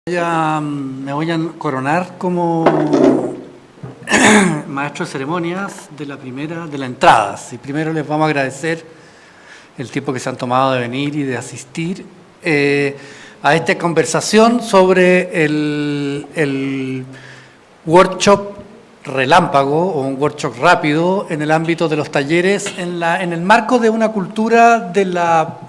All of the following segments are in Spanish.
Me voy a coronar como maestro de ceremonias de la entrada. Y primero les vamos a agradecer el tiempo que se han tomado de venir y de asistir a esta conversación sobre el workshop relámpago o un workshop rápido en el ámbito de los talleres en el marco de una cultura de la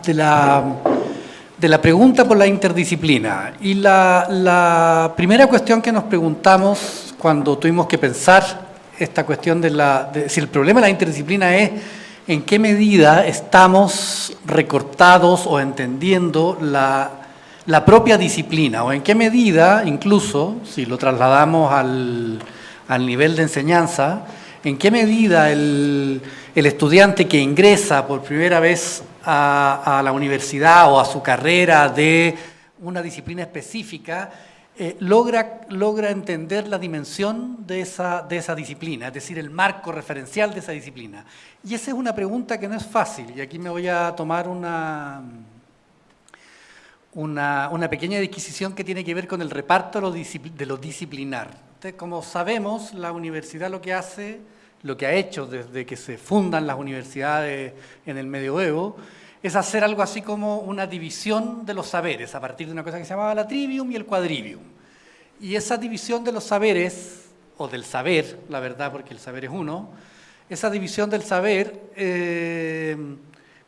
pregunta por la interdisciplina. Y la primera cuestión que nos preguntamos cuando tuvimos que pensar esta cuestión de si el problema de la interdisciplina es en qué medida estamos recortados o entendiendo la propia disciplina, o en qué medida, incluso, si lo trasladamos al nivel de enseñanza, en qué medida el estudiante que ingresa por primera vez a la universidad o a su carrera de una disciplina específica, logra entender la dimensión de esa disciplina, es decir, el marco referencial de esa disciplina. Y esa es una pregunta que no es fácil, y aquí me voy a tomar una pequeña disquisición que tiene que ver con el reparto de lo disciplinar. Entonces, como sabemos, la universidad lo que hace, lo que ha hecho desde que se fundan las universidades en el medioevo, es hacer algo así como una división de los saberes, a partir de una cosa que se llamaba la trivium y el quadrivium. Y esa división de los saberes, o del saber, la verdad, porque el saber es uno, esa división del saber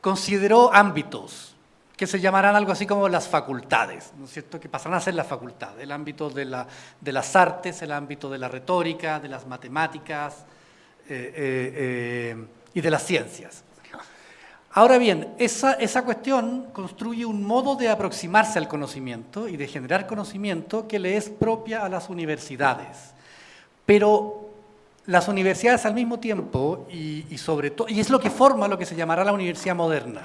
consideró ámbitos que se llamarán algo así como las facultades, ¿no es cierto?, que pasarán a ser las facultades, el ámbito de las artes, el ámbito de la retórica, de las matemáticas y de las ciencias. Ahora bien, esa cuestión construye un modo de aproximarse al conocimiento y de generar conocimiento que le es propia a las universidades. Pero las universidades al mismo tiempo, y sobre todo, y es lo que forma lo que se llamará la universidad moderna.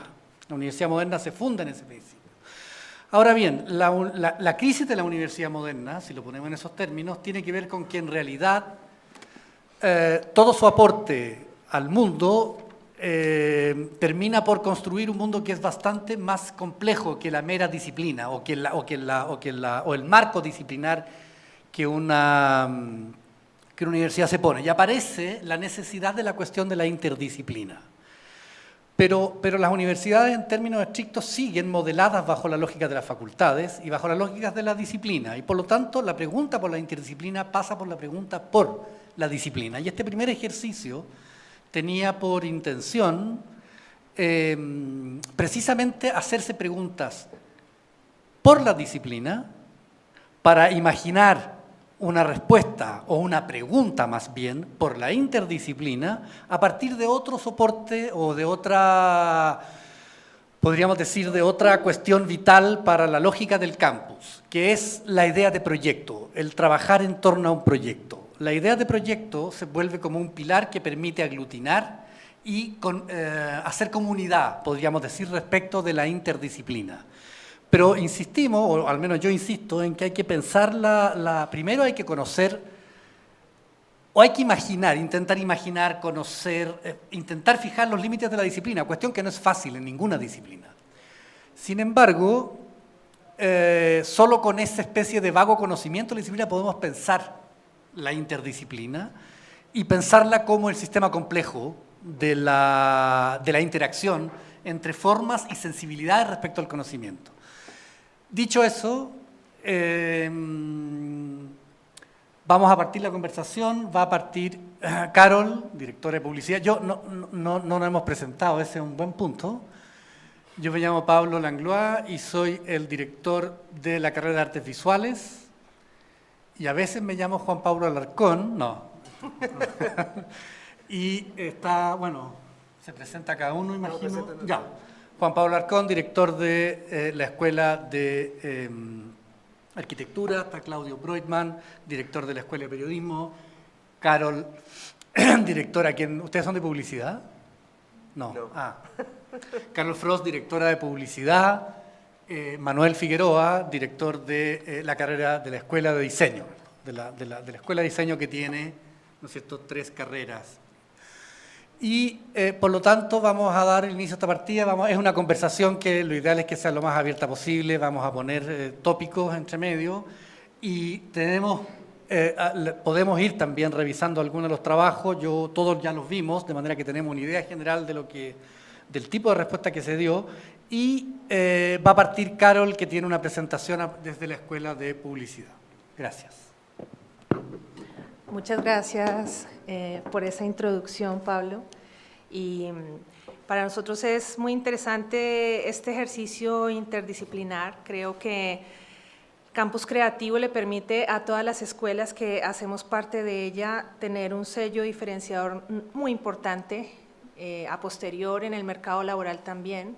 La universidad moderna se funda en ese principio. Ahora bien, la crisis de la universidad moderna, si lo ponemos en esos términos, tiene que ver con que en realidad todo su aporte al mundo termina por construir un mundo que es bastante más complejo que la mera disciplina o el marco disciplinar que una universidad se pone. Y aparece la necesidad de la cuestión de la interdisciplina. Pero las universidades, en términos estrictos, siguen modeladas bajo la lógica de las facultades y bajo las lógicas de la disciplina. Y por lo tanto, la pregunta por la interdisciplina pasa por la pregunta por la disciplina. Y este primer ejercicio tenía por intención precisamente hacerse preguntas por la disciplina para imaginar una respuesta o una pregunta más bien por la interdisciplina a partir de otro soporte o de otra, podríamos decir, de otra cuestión vital para la lógica del campus, que es la idea de proyecto, el trabajar en torno a un proyecto. La idea de proyecto se vuelve como un pilar que permite aglutinar y hacer comunidad, podríamos decir, respecto de la interdisciplina. Pero insistimos, o al menos yo insisto, en que hay que pensar primero hay que conocer, o hay que imaginar, intentar imaginar, conocer, intentar fijar los límites de la disciplina, cuestión que no es fácil en ninguna disciplina. Sin embargo, solo con esa especie de vago conocimiento de la disciplina podemos pensar la interdisciplina y pensarla como el sistema complejo de la interacción entre formas y sensibilidades respecto al conocimiento. Dicho eso, vamos a partir la conversación, va a partir Carol, directora de publicidad. No nos hemos presentado, ese es un buen punto. Yo me llamo Pablo Langlois y soy el director de la carrera de Artes Visuales y a veces me llamo Juan Pablo Alarcón, no. Y está, bueno, se presenta cada uno, imagino. Ya. Juan Pablo Alarcón, director de la Escuela de Arquitectura, está Claudio Breutmann, director de la Escuela de Periodismo, Carol, directora, ¿ustedes son de publicidad? No. Carol Frost, directora de publicidad, Manuel Figueroa, director de la carrera de la Escuela de Diseño, de la Escuela de Diseño que tiene, ¿no es cierto?, 3 carreras. Y por lo tanto vamos a dar el inicio a esta partida. Es una conversación que lo ideal es que sea lo más abierta posible. Vamos a poner tópicos entre medio y tenemos, podemos ir también revisando algunos de los trabajos, todos ya los vimos, de manera que tenemos una idea general del tipo de respuesta que se dio, y va a partir Carol, que tiene una presentación desde la Escuela de Publicidad. Gracias. Muchas gracias por esa introducción, Pablo. Y para nosotros es muy interesante este ejercicio interdisciplinar. Creo que Campus Creativo le permite a todas las escuelas que hacemos parte de ella tener un sello diferenciador muy importante a posterior en el mercado laboral también,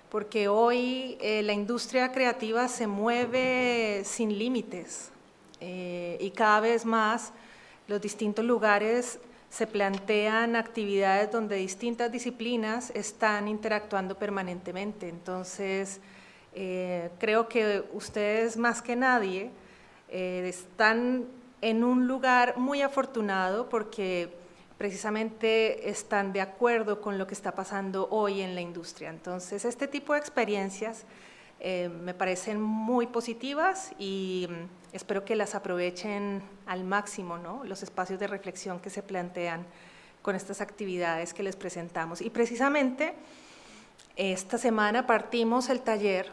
porque hoy la industria creativa se mueve sin límites y cada vez más los distintos lugares se plantean actividades donde distintas disciplinas están interactuando permanentemente. Entonces, creo que ustedes más que nadie están en un lugar muy afortunado porque precisamente están de acuerdo con lo que está pasando hoy en la industria. Entonces, este tipo de experiencias me parecen muy positivas y espero que las aprovechen al máximo, ¿no? Los espacios de reflexión que se plantean con estas actividades que les presentamos. Y precisamente esta semana partimos el taller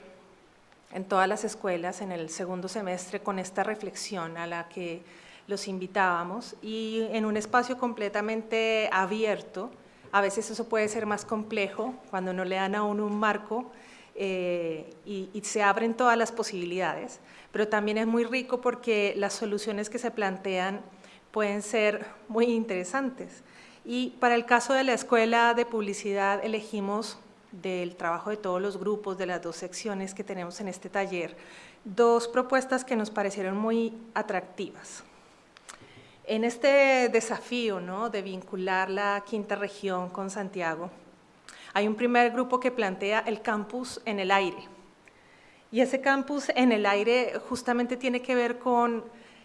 en todas las escuelas en el segundo semestre con esta reflexión a la que los invitábamos y en un espacio completamente abierto. A veces eso puede ser más complejo cuando no le dan a uno un marco y se abren todas las posibilidades, pero también es muy rico porque las soluciones que se plantean pueden ser muy interesantes. Y para el caso de la Escuela de Publicidad elegimos del trabajo de todos los grupos, de las dos secciones que tenemos en este taller, dos propuestas que nos parecieron muy atractivas. En este desafío, ¿no?, de vincular la quinta región con Santiago, hay un primer grupo que plantea el campus en el aire. Y ese campus en el aire justamente tiene que ver con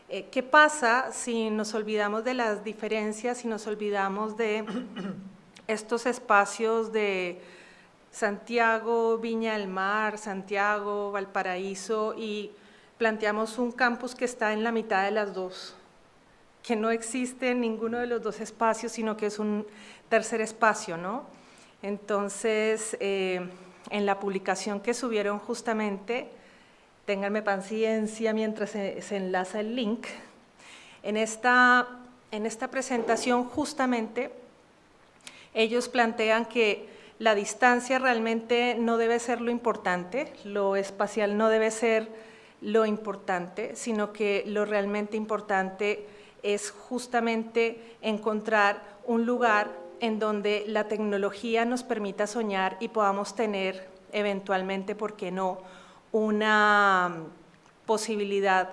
qué pasa si nos olvidamos de las diferencias, si nos olvidamos de estos espacios de Santiago, Viña del Mar, Santiago, Valparaíso, y planteamos un campus que está en la mitad de las dos, que no existe en ninguno de los dos espacios, sino que es un tercer espacio, ¿no? Entonces, en la publicación que subieron justamente, ténganme paciencia mientras se enlaza el link, en esta presentación justamente ellos plantean que la distancia realmente no debe ser lo importante, lo espacial no debe ser lo importante, sino que lo realmente importante es justamente encontrar un lugar en donde la tecnología nos permita soñar y podamos tener eventualmente, ¿por qué no?, una posibilidad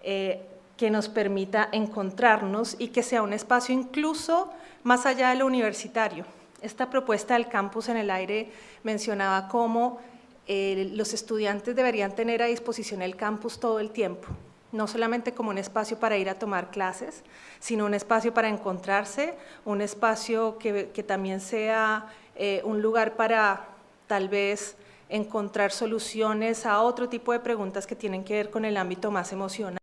que nos permita encontrarnos y que sea un espacio incluso más allá de lo universitario. Esta propuesta del campus en el aire mencionaba cómo los estudiantes deberían tener a disposición el campus todo el tiempo, no solamente como un espacio para ir a tomar clases, sino un espacio para encontrarse, un espacio que también sea un lugar para tal vez encontrar soluciones a otro tipo de preguntas que tienen que ver con el ámbito más emocional.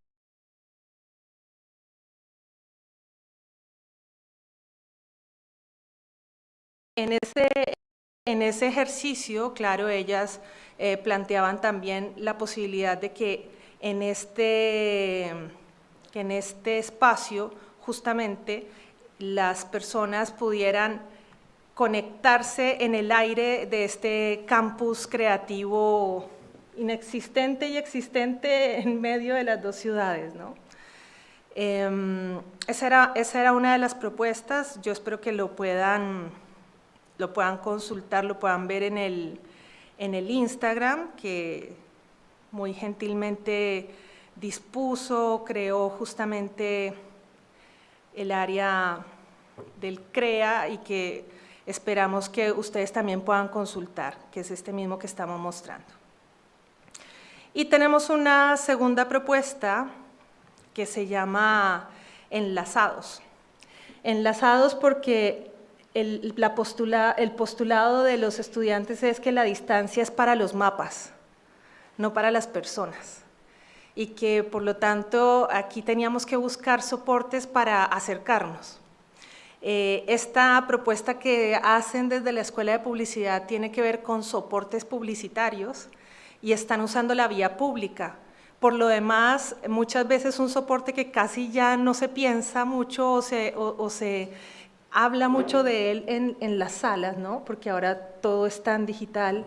En ese ejercicio, claro, ellas planteaban también la posibilidad de que en este espacio justamente las personas pudieran conectarse en el aire de este campus creativo inexistente y existente en medio de las dos ciudades, ¿no? Esa era una de las propuestas. Yo espero que lo puedan consultar, lo puedan ver en el Instagram, que muy gentilmente dispuso, creó justamente el área del CREA y que esperamos que ustedes también puedan consultar, que es este mismo que estamos mostrando. Y tenemos una segunda propuesta que se llama Enlazados. Enlazados porque el postulado de los estudiantes es que la distancia es para los mapas, no para las personas. y que por lo tanto aquí teníamos que buscar soportes para acercarnos. Esta propuesta que hacen desde la Escuela de Publicidad tiene que ver con soportes publicitarios y están usando la vía pública. Por lo demás, muchas veces un soporte que casi ya no se piensa mucho o se habla mucho de él en las salas, ¿no? Porque ahora todo es tan digital.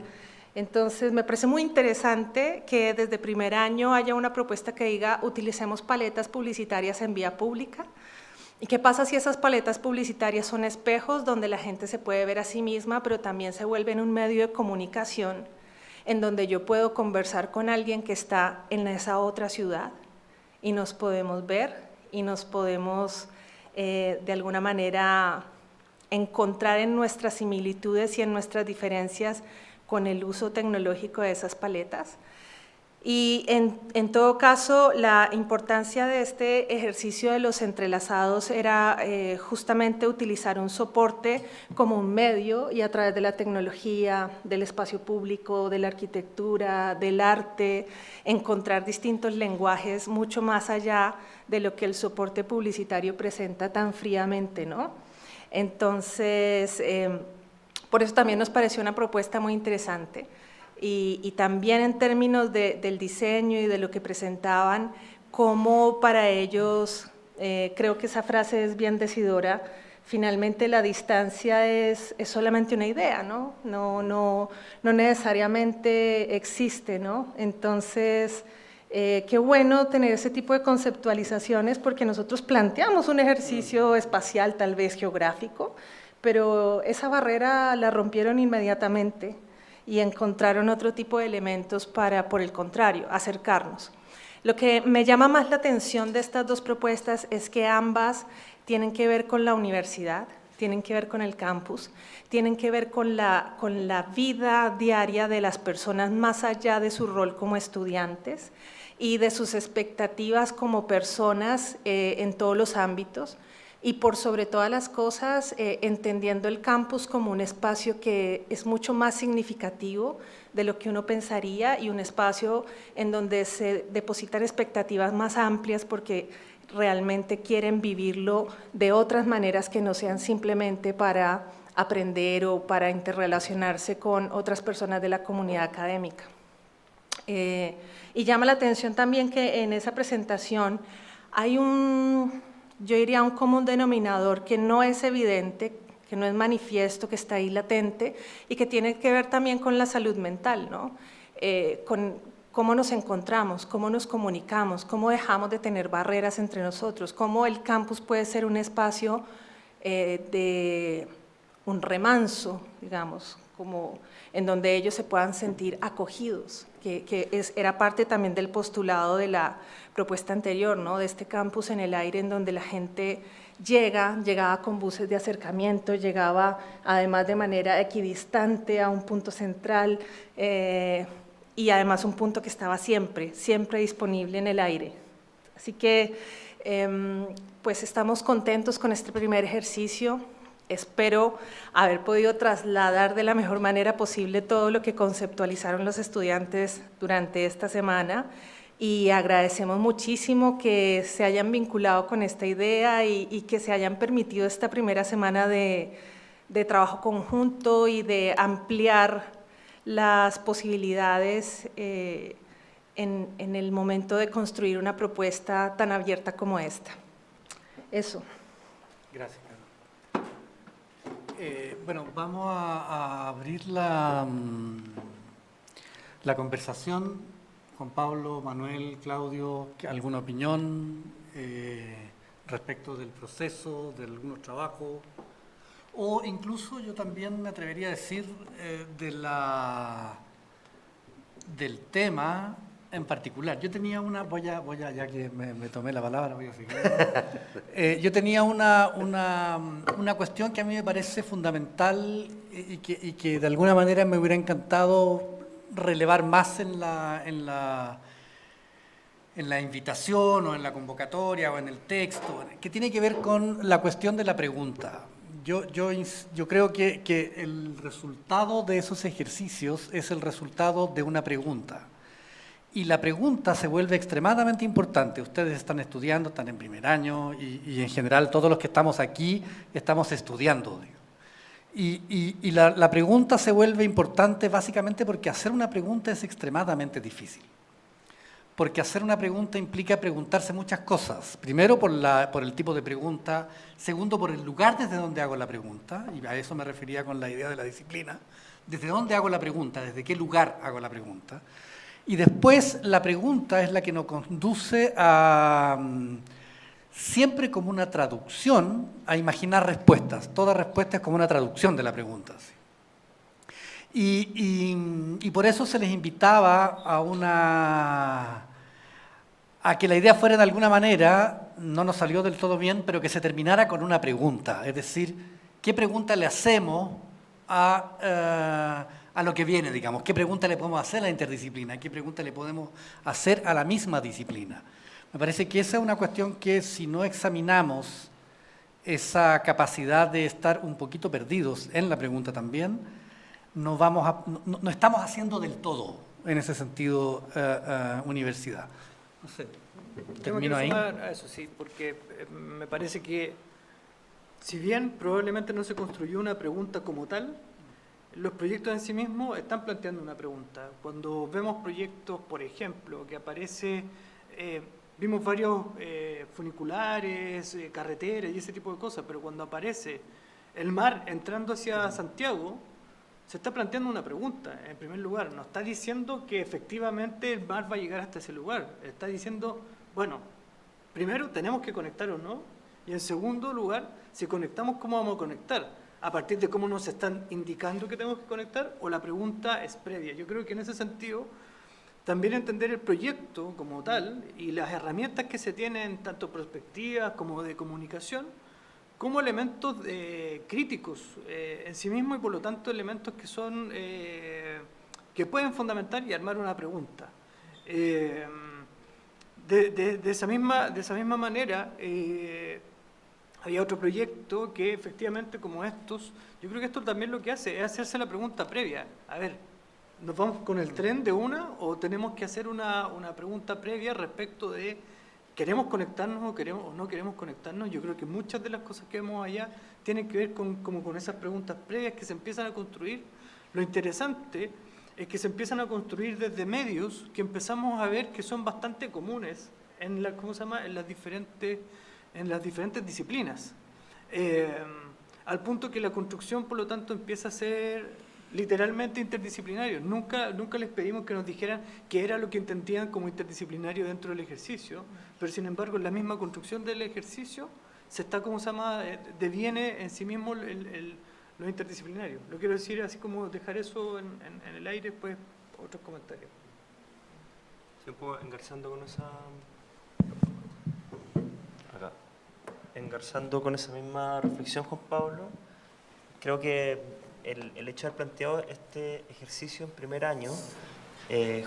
Entonces, me parece muy interesante que desde primer año haya una propuesta que diga utilicemos paletas publicitarias en vía pública. ¿Y qué pasa si esas paletas publicitarias son espejos donde la gente se puede ver a sí misma, pero también se vuelven un medio de comunicación en donde yo puedo conversar con alguien que está en esa otra ciudad y nos podemos ver y nos podemos de alguna manera encontrar en nuestras similitudes y en nuestras diferencias con el uso tecnológico de esas paletas? Y en todo caso, la importancia de este ejercicio de los entrelazados era justamente utilizar un soporte como un medio y a través de la tecnología, del espacio público, de la arquitectura, del arte, encontrar distintos lenguajes mucho más allá de lo que el soporte publicitario presenta tan fríamente, ¿no? Entonces, por eso también nos pareció una propuesta muy interesante. Y también en términos del diseño y de lo que presentaban, como para ellos, creo que esa frase es bien decidora, finalmente la distancia es solamente una idea, ¿no? No necesariamente existe, ¿no? Entonces, qué bueno tener ese tipo de conceptualizaciones porque nosotros planteamos un ejercicio espacial, tal vez geográfico, pero esa barrera la rompieron inmediatamente y encontraron otro tipo de elementos para, por el contrario, acercarnos. Lo que me llama más la atención de estas dos propuestas es que ambas tienen que ver con la universidad, tienen que ver con el campus, tienen que ver con la vida diaria de las personas más allá de su rol como estudiantes y de sus expectativas como personas en todos los ámbitos. Y por sobre todas las cosas, entendiendo el campus como un espacio que es mucho más significativo de lo que uno pensaría y un espacio en donde se depositan expectativas más amplias porque realmente quieren vivirlo de otras maneras que no sean simplemente para aprender o para interrelacionarse con otras personas de la comunidad académica. Y llama la atención también que en esa presentación hay yo diría un común denominador que no es evidente, que no es manifiesto, que está ahí latente y que tiene que ver también con la salud mental, ¿no? Con cómo nos encontramos, cómo nos comunicamos, cómo dejamos de tener barreras entre nosotros, cómo el campus puede ser un espacio de un remanso, digamos, como en donde ellos se puedan sentir acogidos, que era parte también del postulado de la propuesta anterior, ¿no? De este campus en el aire en donde la gente llegaba con buses de acercamiento, llegaba además de manera equidistante a un punto central y además un punto que estaba siempre disponible en el aire. Así que pues estamos contentos con este primer ejercicio. Espero haber podido trasladar de la mejor manera posible todo lo que conceptualizaron los estudiantes durante esta semana y agradecemos muchísimo que se hayan vinculado con esta idea y que se hayan permitido esta primera semana de trabajo conjunto y de ampliar las posibilidades en el momento de construir una propuesta tan abierta como esta. Eso. Gracias. Bueno, vamos a abrir la conversación. Juan Pablo, Manuel, Claudio, ¿alguna opinión respecto del proceso, de algunos trabajos? O incluso yo también me atrevería a decir del tema en particular. Yo tenía una, ya que me tomé la palabra, voy a seguir. Yo tenía una cuestión que a mí me parece fundamental y que de alguna manera me hubiera encantado relevar más en la invitación o en la convocatoria o en el texto, que tiene que ver con la cuestión de la pregunta. Yo creo que el resultado de esos ejercicios es el resultado de una pregunta. Y la pregunta se vuelve extremadamente importante. Ustedes están estudiando, están en primer año y en general todos los que estamos aquí estamos estudiando. Y la pregunta se vuelve importante básicamente porque hacer una pregunta es extremadamente difícil. Porque hacer una pregunta implica preguntarse muchas cosas. Primero, por el tipo de pregunta. Segundo, por el lugar desde donde hago la pregunta. Y a eso me refería con la idea de la disciplina. ¿Desde dónde hago la pregunta? ¿Desde qué lugar hago la pregunta? Y después, la pregunta es la que nos conduce a, siempre como una traducción, a imaginar respuestas. Toda respuesta es como una traducción de la pregunta. ¿Sí? Y por eso se les invitaba a que la idea fuera de alguna manera, no nos salió del todo bien, pero que se terminara con una pregunta. Es decir, ¿qué pregunta le hacemos a lo que viene, digamos? ¿Qué pregunta le podemos hacer a la interdisciplina? ¿Qué pregunta le podemos hacer a la misma disciplina? Me parece que esa es una cuestión que si no examinamos esa capacidad de estar un poquito perdidos en la pregunta también, no estamos haciendo del todo, en ese sentido, universidad. No sé, termino ahí. A eso sí, porque me parece que si bien probablemente no se construyó una pregunta como tal, los proyectos en sí mismos están planteando una pregunta. Cuando vemos proyectos, por ejemplo, que aparece, vimos varios funiculares, carreteras y ese tipo de cosas, pero cuando aparece el mar entrando hacia Santiago, se está planteando una pregunta. En primer lugar, no está diciendo que efectivamente el mar va a llegar hasta ese lugar. Está diciendo, bueno, primero tenemos que conectar o no, y en segundo lugar, si conectamos, ¿cómo vamos a conectar? A partir de cómo nos están indicando que tenemos que conectar, o la pregunta es previa. Yo creo que en ese sentido, también entender el proyecto como tal y las herramientas que se tienen, tanto prospectivas como de comunicación, como elementos críticos en sí mismos y por lo tanto elementos que son que pueden fundamentar y armar una pregunta. De esa misma manera, había otro proyecto que efectivamente como estos, yo creo que esto también lo que hace es hacerse la pregunta previa. A ver, ¿nos vamos con el tren de una o tenemos que hacer una pregunta previa respecto de ¿queremos conectarnos o no queremos conectarnos? Yo creo que muchas de las cosas que vemos allá tienen que ver con esas preguntas previas que se empiezan a construir. Lo interesante es que se empiezan a construir desde medios que empezamos a ver que son bastante comunes en las diferentes disciplinas. Al punto que la construcción, por lo tanto, empieza a ser literalmente interdisciplinario. Nunca les pedimos que nos dijeran qué era lo que entendían como interdisciplinario dentro del ejercicio, pero sin embargo en la misma construcción del ejercicio se está, deviene en sí mismo lo interdisciplinario. Lo quiero decir así como dejar eso en el aire, después otros comentarios. Sí, un poco engarzando con esa misma reflexión, Juan Pablo, creo que el hecho de haber planteado este ejercicio en primer año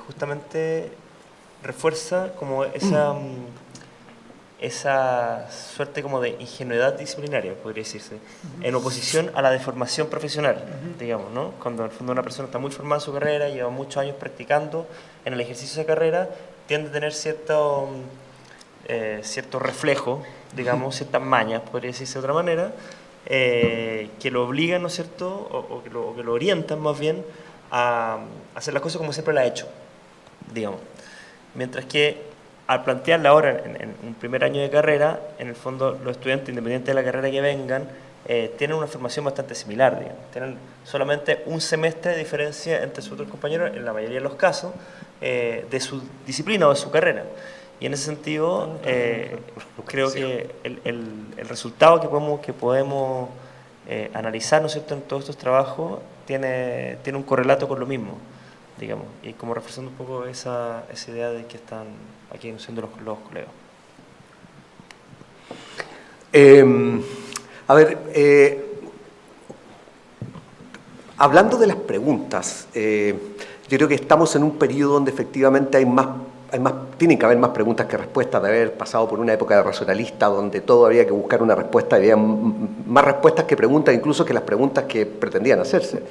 justamente refuerza como esa suerte como de ingenuidad disciplinaria, podría decirse, en oposición a la deformación profesional, digamos, ¿no? Cuando en el fondo una persona está muy formada en su carrera, lleva muchos años practicando en el ejercicio de esa carrera, tiende a tener cierto reflejo, digamos, ciertas mañas, podría decirse de otra manera, que lo obligan, ¿no es cierto?, o que lo orientan más bien a hacer las cosas como siempre las ha hecho, digamos. Mientras que al plantearla ahora en un primer año de carrera, en el fondo los estudiantes, independientemente de la carrera que vengan, tienen una formación bastante similar, digamos. Tienen solamente un semestre de diferencia entre sus otros compañeros, en la mayoría de los casos, de su disciplina o de su carrera. Y en ese sentido, creo que el resultado que podemos analizar, ¿no es cierto?, en todos estos trabajos tiene un correlato con lo mismo, digamos, y como reforzando un poco esa idea de que están aquí siendo los colegas. Hablando de las preguntas, yo creo que estamos en un periodo donde efectivamente tienen que haber más preguntas que respuestas, de haber pasado por una época de racionalista donde todo había que buscar una respuesta y había más respuestas que preguntas, incluso que las preguntas que pretendían hacerse.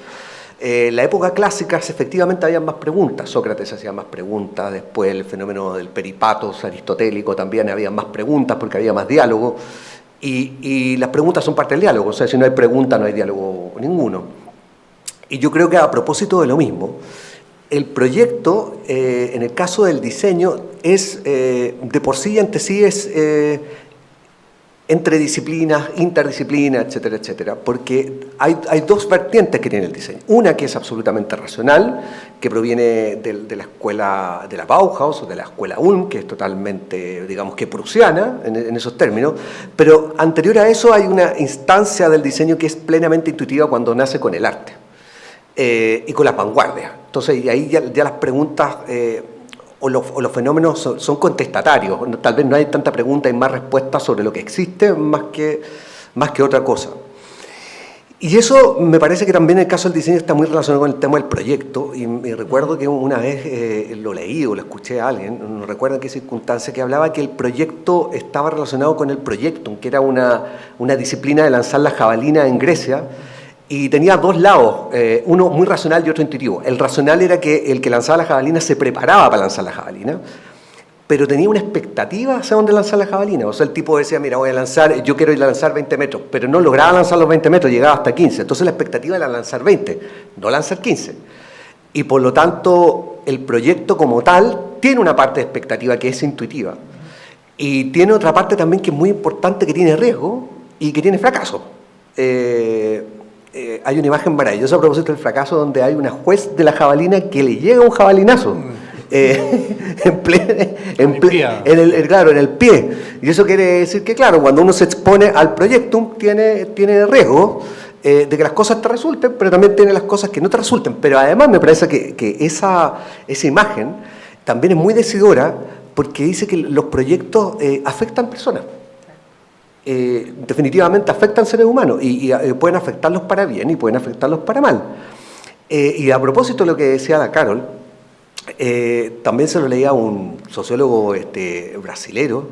La época clásica efectivamente había más preguntas, Sócrates hacía más preguntas, después el fenómeno del peripatos aristotélico también había más preguntas porque había más diálogo, y las preguntas son parte del diálogo, o sea, si no hay pregunta no hay diálogo ninguno. Y yo creo que a propósito de lo mismo, el proyecto, en el caso del diseño, es de por sí, ante sí, es entre disciplinas, interdisciplinas, etcétera, etcétera, porque hay dos vertientes que tiene el diseño. Una que es absolutamente racional, que proviene de la escuela de la Bauhaus o de la escuela Ulm, que es totalmente, digamos que prusiana en esos términos, pero anterior a eso hay una instancia del diseño que es plenamente intuitiva cuando nace con el arte y con las vanguardias. Entonces, y ahí ya las preguntas o los fenómenos son contestatarios. Tal vez no hay tanta pregunta, hay más respuestas sobre lo que existe más que otra cosa. Y eso me parece que también el caso del diseño está muy relacionado con el tema del proyecto. Y recuerdo que una vez lo leí o lo escuché a alguien, no recuerdo en qué circunstancia, que hablaba que el proyecto estaba relacionado con el proyectum, que era una disciplina de lanzar la jabalina en Grecia. Y tenía dos lados, uno muy racional y otro intuitivo. El racional era que el que lanzaba la jabalina se preparaba para lanzar la jabalina, pero tenía una expectativa hacia dónde lanzar la jabalina. O sea, el tipo decía, mira, yo quiero ir a lanzar 20 metros, pero no lograba lanzar los 20 metros, llegaba hasta 15. Entonces la expectativa era lanzar 20, no lanzar 15. Y por lo tanto, el proyecto como tal tiene una parte de expectativa que es intuitiva. Y tiene otra parte también que es muy importante, que tiene riesgo y que tiene fracaso. Hay una imagen maravillosa a propósito del fracaso donde hay una juez de la jabalina que le llega un jabalinazo claro, en el pie. Y eso quiere decir que, claro, cuando uno se expone al proyectum tiene riesgo de que las cosas te resulten, pero también tiene las cosas que no te resulten. Pero además me parece que esa imagen también es muy decidora porque dice que los proyectos afectan personas. Definitivamente afectan seres humanos y pueden afectarlos para bien y pueden afectarlos para mal. Y a propósito de lo que decía la Carol, también se lo leía a un sociólogo brasilero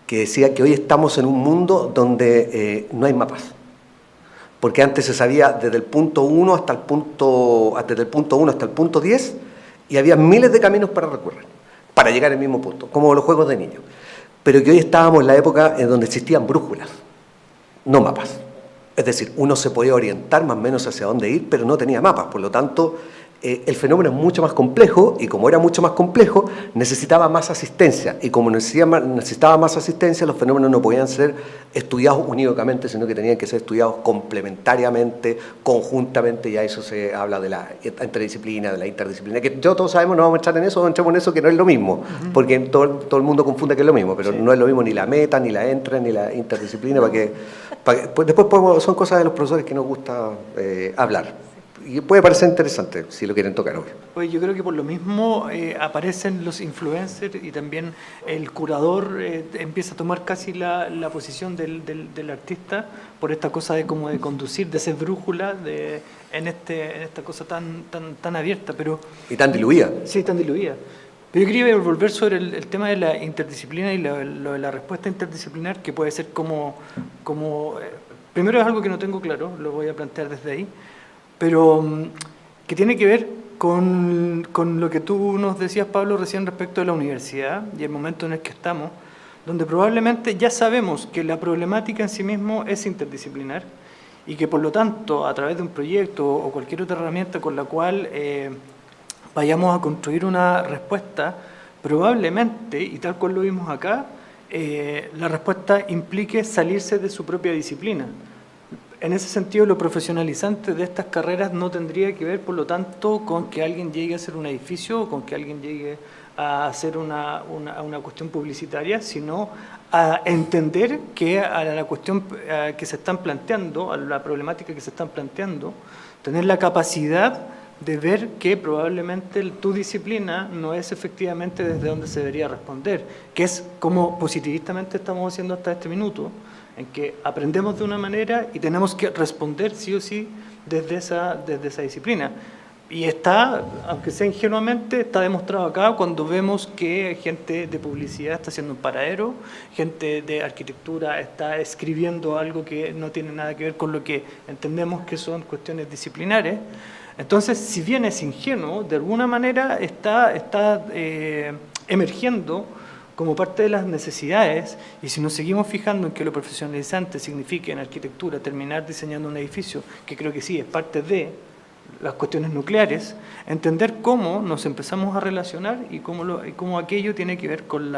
que decía que hoy estamos en un mundo donde no hay mapas. Porque antes se sabía desde el punto 1 hasta el punto 10 y había miles de caminos para recorrer, para llegar al mismo punto, como los juegos de niños. Pero que hoy estábamos en la época en donde existían brújulas, no mapas. Es decir, uno se podía orientar más o menos hacia dónde ir, pero no tenía mapas. Por lo tanto, el fenómeno es mucho más complejo y como era mucho más complejo, necesitaba más asistencia. Y como necesitaba más asistencia, los fenómenos no podían ser estudiados unívocamente, sino que tenían que ser estudiados complementariamente, conjuntamente. Y a eso se habla de la interdisciplina, de la interdisciplina. Que todos sabemos, no vamos a entrar en eso, vamos a entrar en eso, que no es lo mismo. Porque todo el mundo confunde que es lo mismo, pero no es lo mismo ni la meta, ni la entra, ni la interdisciplina. Pues después son cosas de los profesores que nos gusta hablar. Y puede parecer interesante si lo quieren tocar hoy. Pues yo creo que por lo mismo aparecen los influencers y también el curador empieza a tomar casi la posición del artista por esta cosa de como de conducir, de ser brújula en esta cosa tan abierta. Y tan diluida. Sí, tan diluida. Pero yo quería volver sobre el tema de la interdisciplina y lo de la respuesta interdisciplinar, que puede ser como primero es algo que no tengo claro, lo voy a plantear desde ahí, pero que tiene que ver con lo que tú nos decías, Pablo, recién respecto de la universidad y el momento en el que estamos, donde probablemente ya sabemos que la problemática en sí mismo es interdisciplinar y que por lo tanto a través de un proyecto o cualquier otra herramienta con la cual vayamos a construir una respuesta, probablemente, y tal cual lo vimos acá, la respuesta implique salirse de su propia disciplina. En ese sentido, lo profesionalizante de estas carreras no tendría que ver, por lo tanto, con que alguien llegue a hacer un edificio o con que alguien llegue a hacer una cuestión publicitaria, sino a entender que a la cuestión que se están planteando, a la problemática que se están planteando, tener la capacidad de ver que probablemente tu disciplina no es efectivamente desde donde se debería responder, que es como positivistamente estamos haciendo hasta este minuto, en que aprendemos de una manera y tenemos que responder sí o sí desde esa disciplina. Y está, aunque sea ingenuamente, está demostrado acá cuando vemos que gente de publicidad está haciendo un paradero, gente de arquitectura está escribiendo algo que no tiene nada que ver con lo que entendemos que son cuestiones disciplinares. Entonces, si bien es ingenuo, de alguna manera está emergiendo como parte de las necesidades, y si nos seguimos fijando en que lo profesionalizante significa en arquitectura terminar diseñando un edificio, que creo que sí, es parte de las cuestiones nucleares, entender cómo nos empezamos a relacionar y cómo aquello tiene que ver con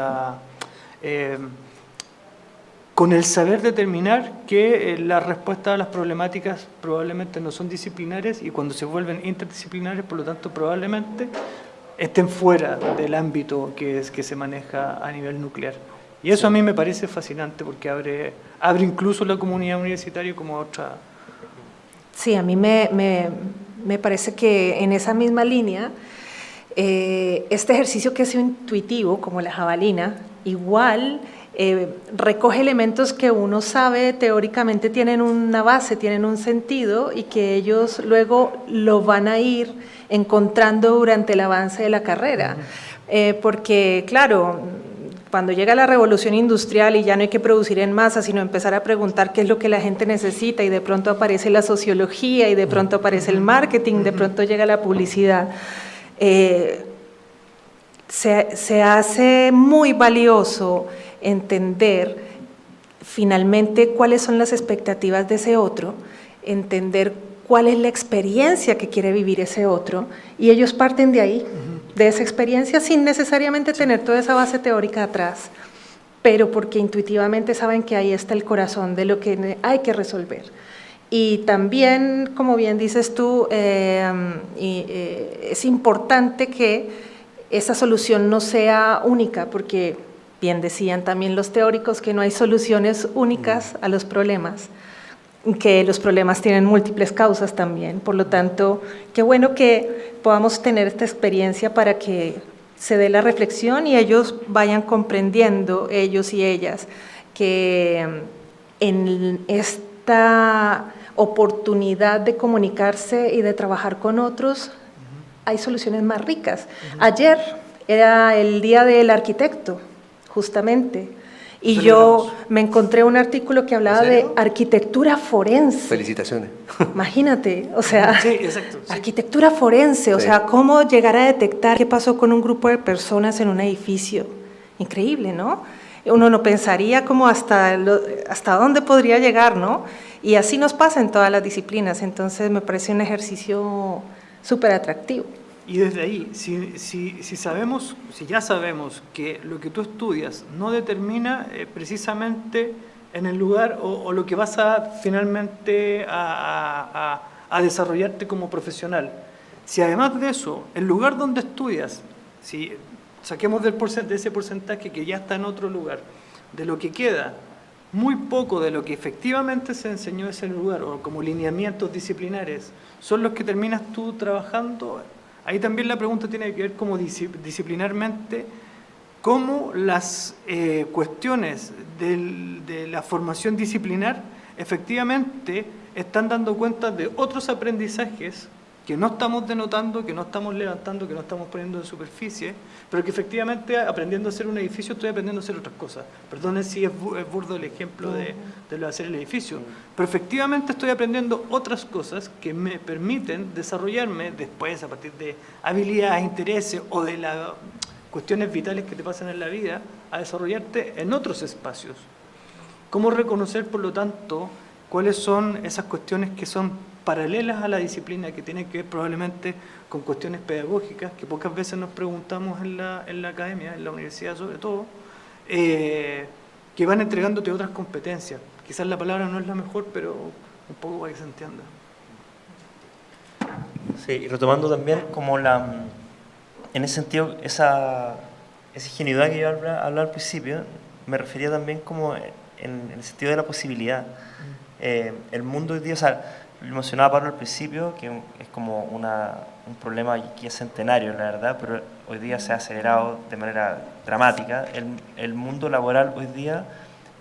con el saber determinar que las respuestas a las problemáticas probablemente no son disciplinares y cuando se vuelven interdisciplinares, por lo tanto, probablemente estén fuera del ámbito que se maneja a nivel nuclear. Y eso a mí me parece fascinante porque abre incluso la comunidad universitaria como otra. Sí, a mí me parece que en esa misma línea, este ejercicio que es intuitivo, como la jabalina, igual recoge elementos que uno sabe teóricamente tienen una base, tienen un sentido y que ellos luego lo van a ir encontrando durante el avance de la carrera. Porque, claro, cuando llega la revolución industrial y ya no hay que producir en masa, sino empezar a preguntar qué es lo que la gente necesita y de pronto aparece la sociología y de pronto aparece el marketing, de pronto llega la publicidad. Se hace muy valioso entender finalmente cuáles son las expectativas de ese otro, entender cuál es la experiencia que quiere vivir ese otro, y ellos parten de ahí, de esa experiencia, sin necesariamente tener toda esa base teórica atrás, pero porque intuitivamente saben que ahí está el corazón de lo que hay que resolver. Y también, como bien dices tú, es importante que esa solución no sea única, porque bien decían también los teóricos que no hay soluciones únicas a los problemas, que los problemas tienen múltiples causas también. Por lo tanto, qué bueno que podamos tener esta experiencia para que se dé la reflexión y ellos vayan comprendiendo, ellos y ellas, que en esta oportunidad de comunicarse y de trabajar con otros hay soluciones más ricas. Ayer era el Día del Arquitecto, justamente, y yo me encontré un artículo que hablaba de arquitectura forense. Felicitaciones. Imagínate, o sea, Sí, exacto, sí. arquitectura forense, o Sí. sea, cómo llegar a detectar qué pasó con un grupo de personas en un edificio. Increíble, ¿no? Uno no pensaría como hasta dónde podría llegar, ¿no? Y así nos pasa en todas las disciplinas, entonces me parece un ejercicio súper atractivo. Y desde ahí, si ya sabemos que lo que tú estudias no determina precisamente en el lugar o lo que vas a finalmente a desarrollarte como profesional, si además de eso, el lugar donde estudias, si saquemos de ese porcentaje que ya está en otro lugar, de lo que queda, muy poco de lo que efectivamente se enseñó en ese lugar o como lineamientos disciplinares son los que terminas tú trabajando. Ahí también la pregunta tiene que ver como disciplinarmente cómo las cuestiones de la formación disciplinar efectivamente están dando cuenta de otros aprendizajes que no estamos denotando, que no estamos levantando, que no estamos poniendo en superficie, pero que efectivamente aprendiendo a hacer un edificio estoy aprendiendo a hacer otras cosas. Perdonen si es burdo el ejemplo de lo de hacer el edificio, pero efectivamente estoy aprendiendo otras cosas que me permiten desarrollarme después a partir de habilidades, intereses o de las cuestiones vitales que te pasan en la vida, a desarrollarte en otros espacios. ¿Cómo reconocer, por lo tanto, cuáles son esas cuestiones que son paralelas a la disciplina, que tienen que ver probablemente con cuestiones pedagógicas, que pocas veces nos preguntamos en la academia, en la universidad sobre todo, que van entregándote otras competencias? Quizás la palabra no es la mejor, pero un poco para que se entienda. Sí, y retomando también como en ese sentido, esa ingenuidad que yo hablaba al principio, me refería también como en el sentido de la posibilidad. El mundo hoy día, o sea, lo mencionaba Pablo al principio, que es como un problema que es centenario, la verdad, pero hoy día se ha acelerado de manera dramática. El mundo laboral hoy día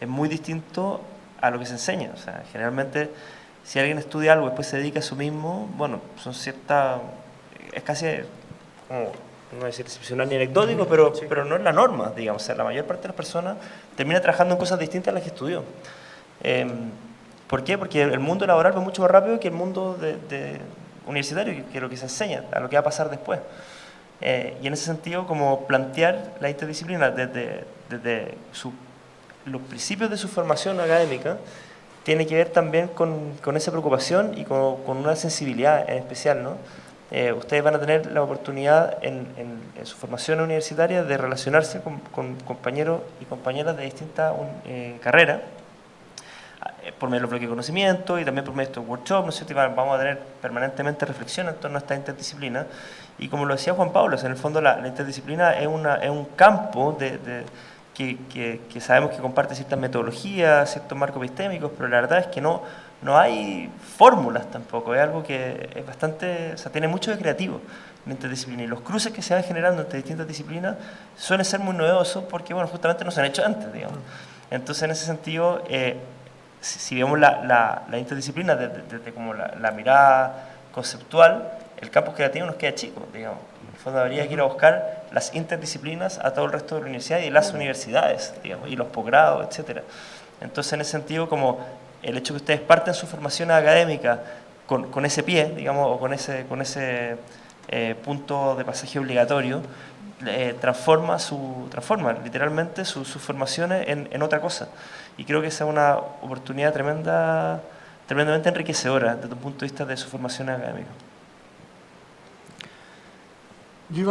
es muy distinto a lo que se enseña. O sea, generalmente, si alguien estudia algo y después se dedica a eso mismo, bueno, es casi, como, no voy a decir excepcional ni anecdótico, pero no es la norma, digamos. O sea, la mayor parte de las personas termina trabajando en cosas distintas a las que estudió. ¿Por qué? Porque el mundo laboral va mucho más rápido que el mundo universitario, que es lo que se enseña, a lo que va a pasar después. Y en ese sentido, como plantear la interdisciplina desde los principios de su formación académica, tiene que ver también con esa preocupación y con una sensibilidad en especial, ¿no? Ustedes van a tener la oportunidad en su formación universitaria de relacionarse con compañeros y compañeras de distintas carreras, por medio de los bloques de conocimiento y también por medio de estos workshops, ¿no es cierto? Y vamos a tener permanentemente reflexión en torno a esta interdisciplina. Y como lo decía Juan Pablo, en el fondo la interdisciplina es un campo que sabemos que comparte ciertas metodologías, ciertos marcos epistémicos, pero la verdad es que no hay fórmulas tampoco, es algo que es bastante, o sea, tiene mucho de creativo la interdisciplina, y los cruces que se van generando entre distintas disciplinas suelen ser muy novedosos porque, bueno, justamente no se han hecho antes, digamos. Entonces, en ese sentido, si vemos la interdisciplina desde como la mirada conceptual, el campo creativo nos queda chico, digamos. En el fondo habría que ir a buscar las interdisciplinas a todo el resto de la universidad y las universidades, digamos, y los posgrados, etcétera. Entonces, en ese sentido, como el hecho que ustedes parten su formación académica con ese pie, digamos, o con ese punto de pasaje obligatorio, transforma literalmente sus formaciones en otra cosa. Y creo que esa es una oportunidad tremendamente enriquecedora desde un punto de vista de su formación académica. Yo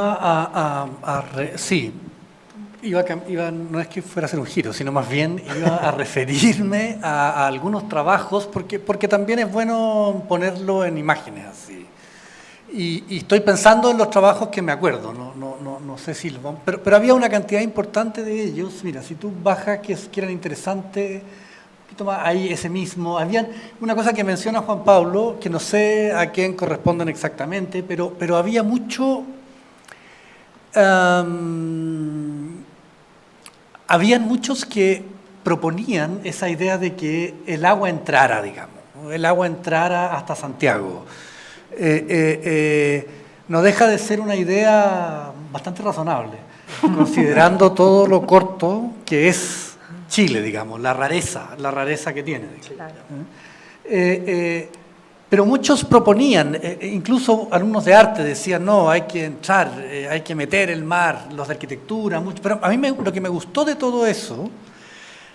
no es que fuera a hacer un giro, sino más bien iba a referirme a algunos trabajos, porque también es bueno ponerlo en imágenes así. Y estoy pensando en los trabajos que me acuerdo, no sé si los vamos, pero había una cantidad importante de ellos. Mira, si tú bajas que eran interesantes, ahí ese mismo, habían una cosa que menciona Juan Pablo, que no sé a quién corresponden exactamente, pero había mucho... habían muchos que proponían esa idea de que el agua entrara, digamos, el agua entrara hasta Santiago. No deja de ser una idea bastante razonable, considerando todo lo corto que es Chile, digamos, la rareza que tiene. Claro. Pero muchos proponían, incluso alumnos de arte decían, no, hay que entrar, hay que meter el mar, los de arquitectura, mucho. Pero a mí lo que me gustó de todo eso,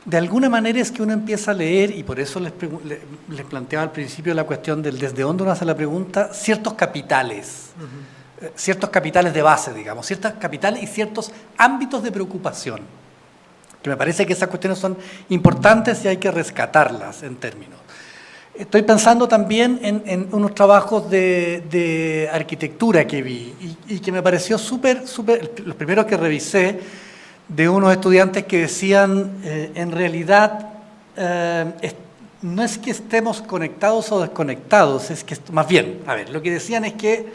de alguna manera, es que uno empieza a leer, y por eso les planteaba al principio la cuestión del desde dónde uno hace la pregunta, ciertos capitales de base, digamos, ciertos capitales y ciertos ámbitos de preocupación, que me parece que esas cuestiones son importantes y hay que rescatarlas en términos. Estoy pensando también en unos trabajos de arquitectura que vi y que me pareció súper, los primeros que revisé, de unos estudiantes que decían, en realidad, no es que estemos conectados o desconectados, es que, más bien, a ver, lo que decían es que,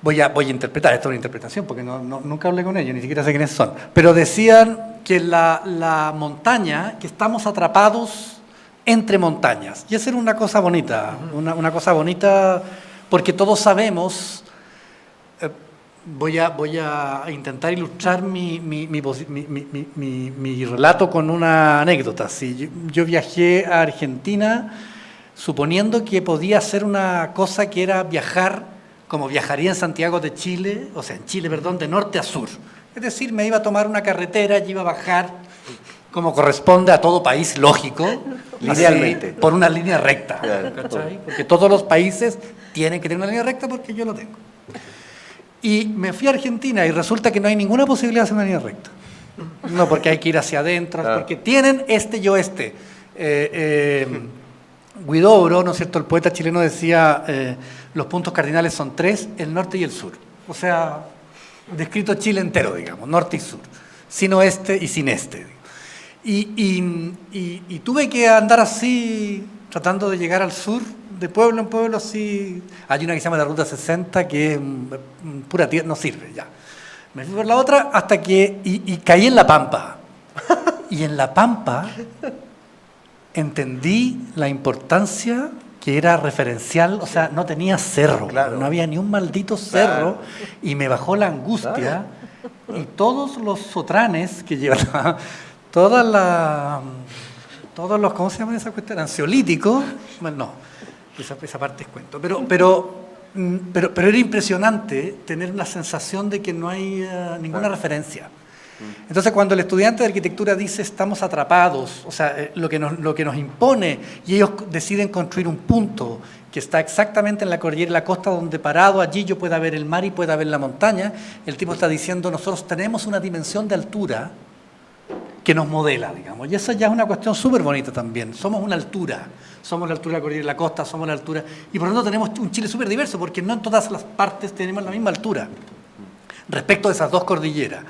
voy a interpretar, esto es una interpretación porque nunca hablé con ellos, ni siquiera sé quiénes son, pero decían que la montaña, que estamos atrapados entre montañas. Y esa era una cosa bonita, una cosa bonita porque todos sabemos, voy a intentar ilustrar mi relato con una anécdota. Sí, yo viajé a Argentina suponiendo que podía ser una cosa que era viajar como viajaría en Santiago de Chile, o sea, en Chile, perdón, de norte a sur. Es decir, me iba a tomar una carretera y iba a bajar como corresponde a todo país lógico, linealmente, por una línea recta, claro, ¿cachai? Porque todos los países tienen que tener una línea recta porque yo lo tengo. Y me fui a Argentina y resulta que no hay ninguna posibilidad de hacer una línea recta. No, porque hay que ir hacia adentro, porque tienen este y oeste. Huidobro, ¿no es cierto?, el poeta chileno decía, los puntos cardinales son 3, el norte y el sur. O sea, descrito Chile entero, digamos, norte y sur, sin oeste y sin este. Y tuve que andar así, tratando de llegar al sur, de pueblo en pueblo, así. Hay una que se llama la Ruta 60, que es pura tierra, no sirve, ya. Me fui por la otra hasta que... Y caí en La Pampa. Y en La Pampa entendí la importancia que era referencial, o sea, no tenía cerro, claro. No había ni un maldito cerro, claro. Y me bajó la angustia, claro. Y todos los sotranes que llevan... todos los, ¿cómo se llaman esa cuestión? Ansiolíticos, bueno, no, esa parte es cuento. Pero era impresionante tener la sensación de que no hay ninguna referencia. Entonces, cuando el estudiante de arquitectura dice estamos atrapados, o sea, lo que nos impone, y ellos deciden construir un punto que está exactamente en la cordillera de la costa, donde parado allí yo pueda ver el mar y pueda ver la montaña, el tipo está diciendo, nosotros tenemos una dimensión de altura que nos modela, digamos. Y esa ya es una cuestión súper bonita también. Somos una altura. Somos la altura de la cordillera de la costa, somos la altura... Y por lo tanto tenemos un Chile súper diverso, porque no en todas las partes tenemos la misma altura respecto de esas dos cordilleras.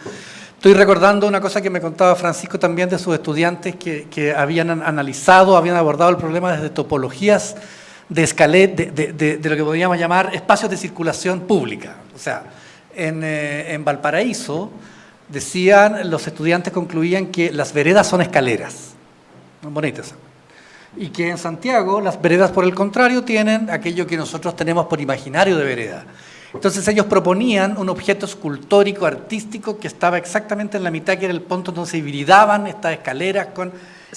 Estoy recordando una cosa que me contaba Francisco también de sus estudiantes que habían analizado, habían abordado el problema desde topologías de lo que podríamos llamar espacios de circulación pública. O sea, en Valparaíso decían, los estudiantes concluían que las veredas son escaleras. Muy bonitas. Y que en Santiago las veredas, por el contrario, tienen aquello que nosotros tenemos por imaginario de vereda. Entonces ellos proponían un objeto escultórico, artístico, que estaba exactamente en la mitad, que era el punto donde se hibridaban estas escaleras con...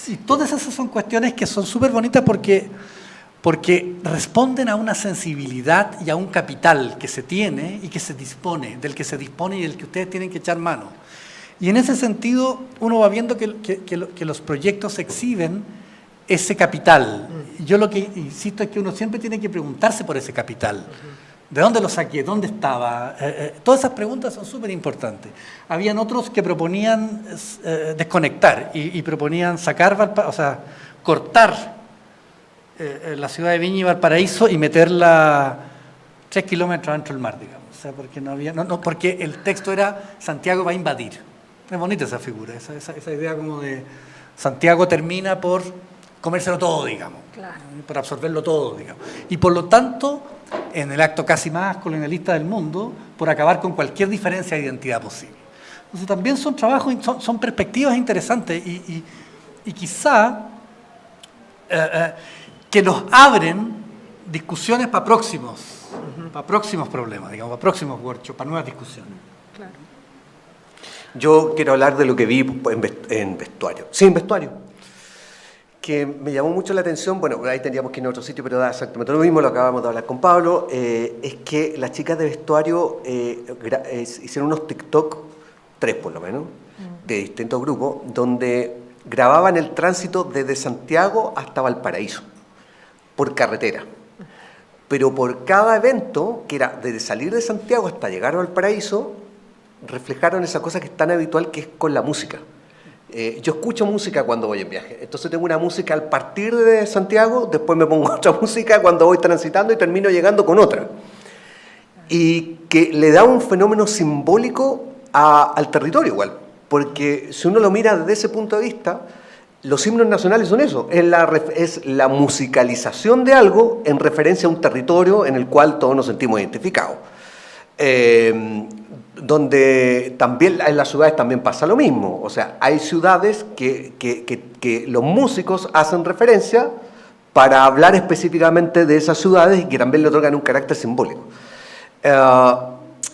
Y todas esas son cuestiones que son súper bonitas porque responden a una sensibilidad y a un capital que se tiene y que se dispone, del que se dispone y del que ustedes tienen que echar mano. Y en ese sentido uno va viendo que los proyectos exhiben ese capital. Yo lo que insisto es que uno siempre tiene que preguntarse por ese capital. ¿De dónde lo saqué? ¿Dónde estaba? Todas esas preguntas son súper importantes. Habían otros que proponían desconectar y proponían cortar la ciudad de Viña y Valparaíso y meterla 3 kilómetros dentro del mar, digamos. O sea, porque porque el texto era Santiago va a invadir. Es bonita esa figura, esa idea como de Santiago termina por comérselo todo, digamos, claro, por absorberlo todo, digamos. Y por lo tanto, en el acto casi más colonialista del mundo, por acabar con cualquier diferencia de identidad posible. Entonces también son trabajos, son perspectivas interesantes y quizá que nos abren discusiones para próximos problemas, digamos, para próximos workshops, para nuevas discusiones. Claro. Yo quiero hablar de lo que vi en vestuario. Sí, en vestuario. Que me llamó mucho la atención, bueno, ahí tendríamos que ir a otro sitio, pero da exactamente lo mismo, lo acabamos de hablar con Pablo, es que las chicas de vestuario hicieron unos TikTok, 3 por lo menos, de distintos grupos, donde grababan el tránsito desde Santiago hasta Valparaíso, por carretera. Pero por cada evento, que era desde salir de Santiago hasta llegar a Valparaíso, reflejaron esa cosa que es tan habitual, que es con la música. Yo escucho música cuando voy en viaje, entonces tengo una música al partir de Santiago, después me pongo otra música cuando voy transitando y termino llegando con otra. Y que le da un fenómeno simbólico al territorio igual, porque si uno lo mira desde ese punto de vista, los himnos nacionales son eso, es la musicalización de algo en referencia a un territorio en el cual todos nos sentimos identificados. Donde también en las ciudades también pasa lo mismo, o sea, hay ciudades que los músicos hacen referencia para hablar específicamente de esas ciudades y que también le otorgan un carácter simbólico.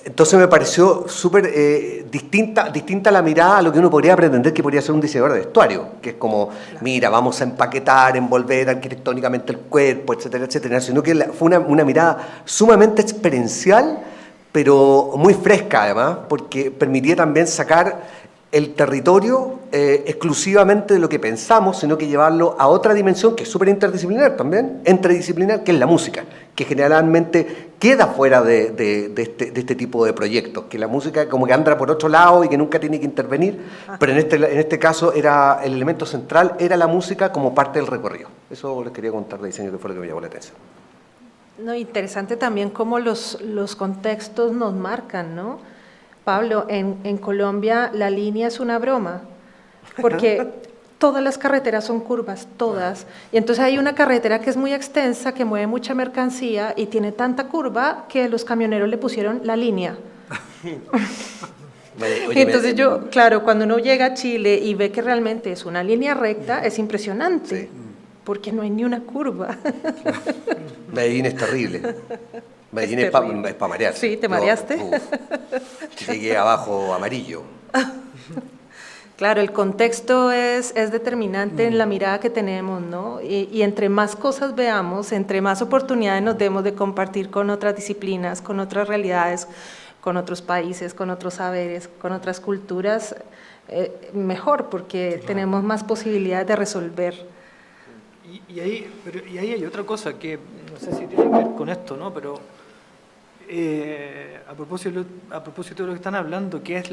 Entonces me pareció súper distinta la mirada a lo que uno podría pretender que podría ser un diseñador de vestuario, que es como, mira, vamos a empaquetar, envolver arquitectónicamente el cuerpo, etcétera, etcétera, sino que fue una mirada sumamente experiencial, pero muy fresca además, porque permitía también sacar el territorio exclusivamente de lo que pensamos, sino que llevarlo a otra dimensión que es súper interdisciplinar también, entredisciplinar, que es la música, que generalmente queda fuera de este tipo de proyectos, que la música como que anda por otro lado y que nunca tiene que intervenir, pero en este caso era el elemento central era la música como parte del recorrido. Eso les quería contar de diseño, que fue lo que me llamó la atención. No, interesante también cómo los contextos nos marcan, ¿no? Pablo, en Colombia la línea es una broma, porque todas las carreteras son curvas, todas. Y entonces hay una carretera que es muy extensa, que mueve mucha mercancía y tiene tanta curva que los camioneros le pusieron la línea. Y entonces claro, cuando uno llega a Chile y ve que realmente es una línea recta, es impresionante. Sí. Porque no hay ni una curva. Medellín es terrible. Medellín es para marearse. Sí, ¿te mareaste? Llegué abajo amarillo. Claro, el contexto es determinante en la mirada que tenemos, ¿no? Y entre más cosas veamos, entre más oportunidades nos demos de compartir con otras disciplinas, con otras realidades, con otros países, con otros saberes, con otras culturas, mejor, porque tenemos más posibilidades de resolver. Y ahí hay otra cosa que no sé si tiene que ver con esto, ¿no? Pero a propósito de lo que están hablando, que es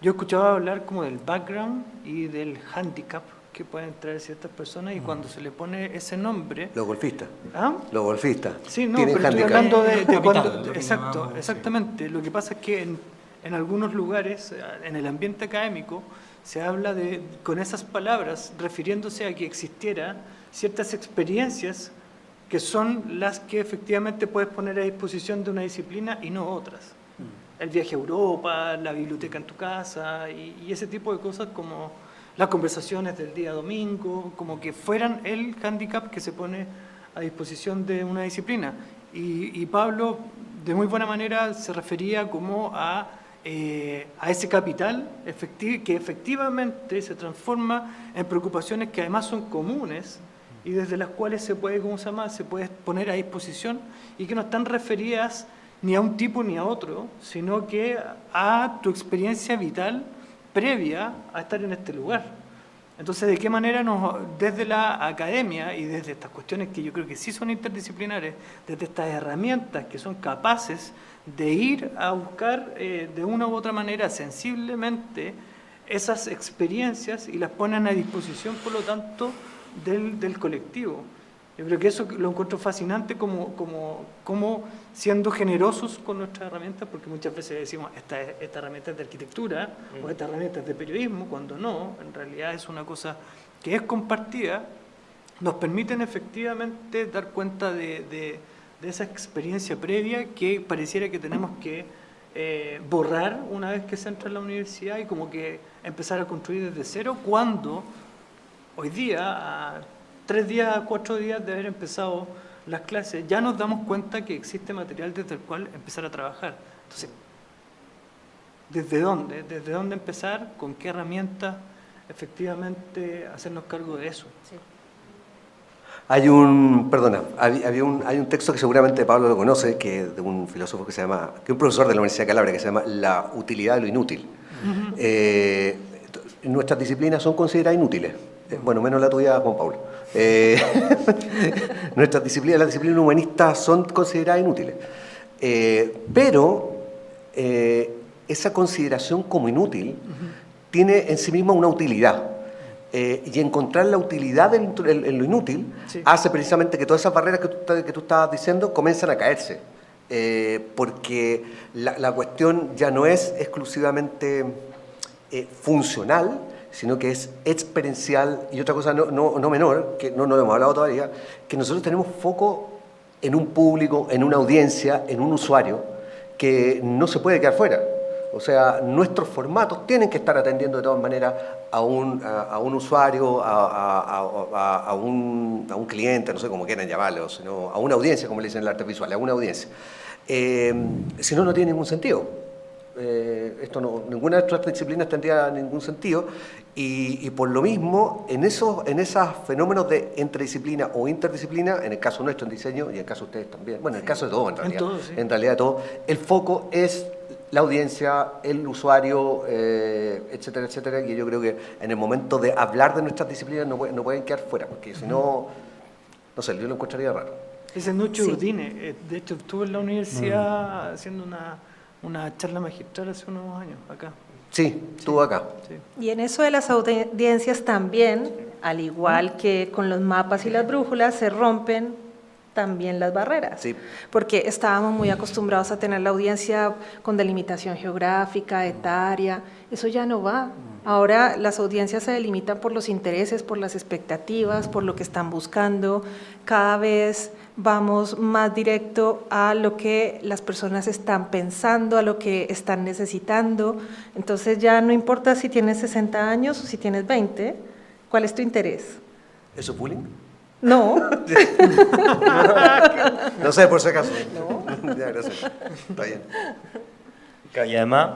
yo escuchaba hablar como del background y del handicap que pueden traer ciertas personas, y cuando se le pone ese nombre... Los golfistas. ¿Ah? Los golfistas. Sí, no, tienen pero estoy handicap. hablando de Capital, cuando... lo que Exacto, llamamos, exactamente. Lo que pasa es que en algunos lugares, en el ambiente académico, se habla con esas palabras refiriéndose a que existiera ciertas experiencias que son las que efectivamente puedes poner a disposición de una disciplina y no otras. El viaje a Europa, la biblioteca en tu casa y ese tipo de cosas, como las conversaciones del día domingo, como que fueran el hándicap que se pone a disposición de una disciplina. Y Pablo, de muy buena manera, se refería como a ese capital que efectivamente se transforma en preocupaciones que además son comunes y desde las cuales se puede poner a disposición, y que no están referidas ni a un tipo ni a otro, sino que a tu experiencia vital previa a estar en este lugar. Entonces, ¿de qué manera desde la academia y desde estas cuestiones que yo creo que sí son interdisciplinares, desde estas herramientas que son capaces de ir a buscar de una u otra manera sensiblemente esas experiencias y las ponen a disposición, por lo tanto, del colectivo? Yo creo que eso lo encuentro fascinante, como siendo generosos con nuestras herramientas, porque muchas veces decimos esta herramienta es de arquitectura o esta herramienta es de periodismo, cuando no, en realidad es una cosa que es compartida. Nos permiten efectivamente dar cuenta de esa experiencia previa que pareciera que tenemos que borrar una vez que se entra en la universidad, y como que empezar a construir desde cero, cuando hoy día, 3 días, 4 días de haber empezado las clases, ya nos damos cuenta que existe material desde el cual empezar a trabajar. Entonces, ¿desde dónde? ¿Desde dónde empezar? ¿Con qué herramientas efectivamente hacernos cargo de eso? Sí. Hay un texto que seguramente Pablo lo conoce, que es de un filósofo que es un profesor de la Universidad de Calabria, que se llama La utilidad de lo inútil. Nuestras disciplinas son consideradas inútiles. Bueno, menos la tuya, Juan Pablo. Las disciplinas humanistas son consideradas inútiles. Pero esa consideración como inútil tiene en sí misma una utilidad. Y encontrar la utilidad en lo inútil hace precisamente que todas esas barreras que tú estabas diciendo comiencen a caerse. Porque la cuestión ya no es exclusivamente funcional, sino que es experiencial. Y otra cosa no menor, que no lo hemos hablado todavía, que nosotros tenemos foco en un público, en una audiencia, en un usuario, que no se puede quedar fuera. O sea, nuestros formatos tienen que estar atendiendo de todas maneras a un usuario, a un cliente, no sé cómo quieran llamarlo, sino a una audiencia, como le dicen en el arte visual, a una audiencia. Si no, no tiene ningún sentido. Ninguna de nuestras disciplinas tendría ningún sentido, y por lo mismo, en esos fenómenos de entredisciplina o interdisciplina, en el caso nuestro en diseño y en el caso de ustedes también, bueno, en el caso de todo en realidad de todo, el foco es la audiencia, el usuario, etcétera, etcétera, y yo creo que en el momento de hablar de nuestras disciplinas no pueden quedar fuera, porque si no, no sé, yo lo encontraría raro. Ese es Nucho Urdine, de hecho estuve en la universidad haciendo una charla magistral hace unos años, acá. Sí, estuvo acá. Sí. Y en eso de las audiencias también, al igual que con los mapas y las brújulas, se rompen también las barreras, porque estábamos muy acostumbrados a tener la audiencia con delimitación geográfica, etaria, eso ya no va. Ahora las audiencias se delimitan por los intereses, por las expectativas, por lo que están buscando. Cada vez vamos más directo a lo que las personas están pensando, a lo que están necesitando. Entonces ya no importa si tienes 60 años o si tienes 20, ¿cuál es tu interés? ¿Eso es bullying? No. No sé, por si acaso. No. Ya, gracias. Está bien. Claro, y además,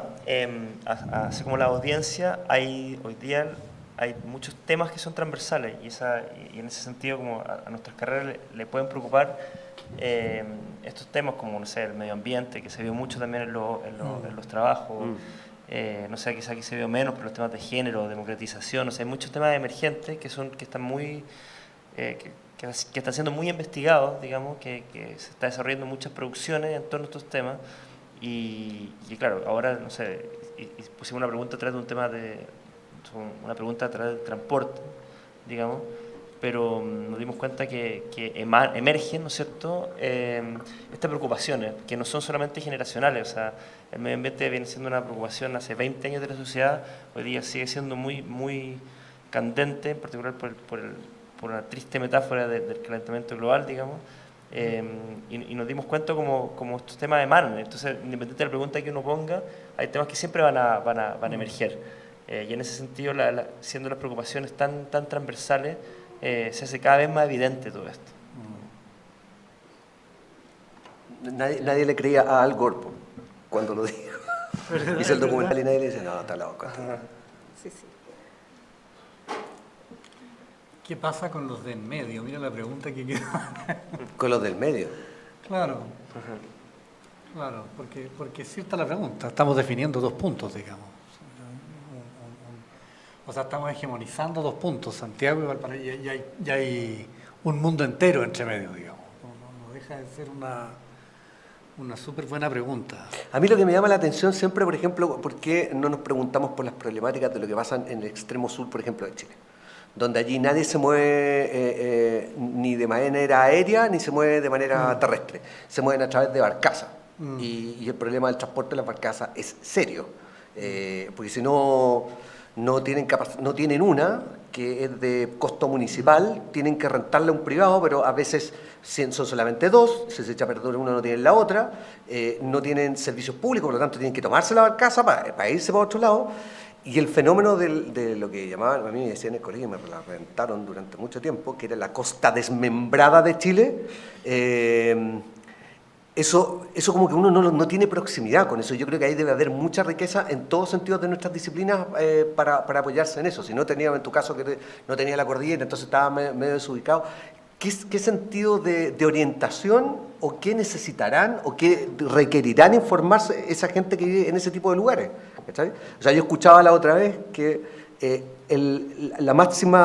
así como la audiencia, hoy día hay muchos temas que son transversales y en ese sentido como a nuestras carreras le pueden preocupar estos temas como, no sé, el medio ambiente, que se vio mucho también en los trabajos, no sé, quizá aquí se vio menos, pero los temas de género, democratización, o sea, hay muchos temas emergentes que están muy... que están siendo muy investigados, digamos, que se está desarrollando muchas producciones en torno a estos temas y claro, ahora, no sé, y pusimos una pregunta atrás de un tema una pregunta atrás del transporte, digamos, pero nos dimos cuenta que emergen, ¿no es cierto?, estas preocupaciones, que no son solamente generacionales, o sea, el medio ambiente viene siendo una preocupación hace 20 años de la sociedad, hoy día sigue siendo muy, muy candente, en particular por una triste metáfora del calentamiento global, digamos, y nos dimos cuenta como estos temas emanan. Entonces, independientemente de la pregunta que uno ponga, hay temas que siempre van a emerger. Y en ese sentido, siendo las preocupaciones tan transversales, se hace cada vez más evidente todo esto. Nadie le creía a Al Gore cuando lo dijo. Hizo el documental y nadie le dice, no, está loco. Sí, sí. ¿Qué pasa con los de en medio? Mira la pregunta que queda. Con los del medio. Claro, claro, porque es cierta la pregunta. Estamos definiendo 2 puntos, digamos. O sea, estamos hegemonizando 2 puntos, Santiago y Valparaíso, y hay un mundo entero entre medio, digamos. No deja de ser una súper buena pregunta. A mí lo que me llama la atención siempre, por ejemplo, ¿por qué no nos preguntamos por las problemáticas de lo que pasa en el extremo sur, por ejemplo, de Chile? Donde allí nadie se mueve ni de manera aérea ni se mueve de manera terrestre. Se mueven a través de barcazas. Y el problema del transporte de las barcazas es serio. Porque si no tienen una que es de costo municipal, tienen que rentarla a un privado, pero a veces son solamente 2, si se echa a perder una no tienen la otra, no tienen servicios públicos, por lo tanto tienen que tomarse la barcaza para irse para otro lado. Y el fenómeno de lo que llamaban, a mí me decían en el colegio, me la reventaron durante mucho tiempo, que era la costa desmembrada de Chile, eso como que uno no tiene proximidad con eso. Yo creo que ahí debe haber mucha riqueza en todos sentidos de nuestras disciplinas para apoyarse en eso. Si no tenía, en tu caso, que no tenía la cordillera, entonces estaba medio desubicado. ¿Qué sentido de orientación o qué necesitarán o qué requerirán informarse esa gente que vive en ese tipo de lugares? ¿Cachai? O sea, yo escuchaba la otra vez que la máximo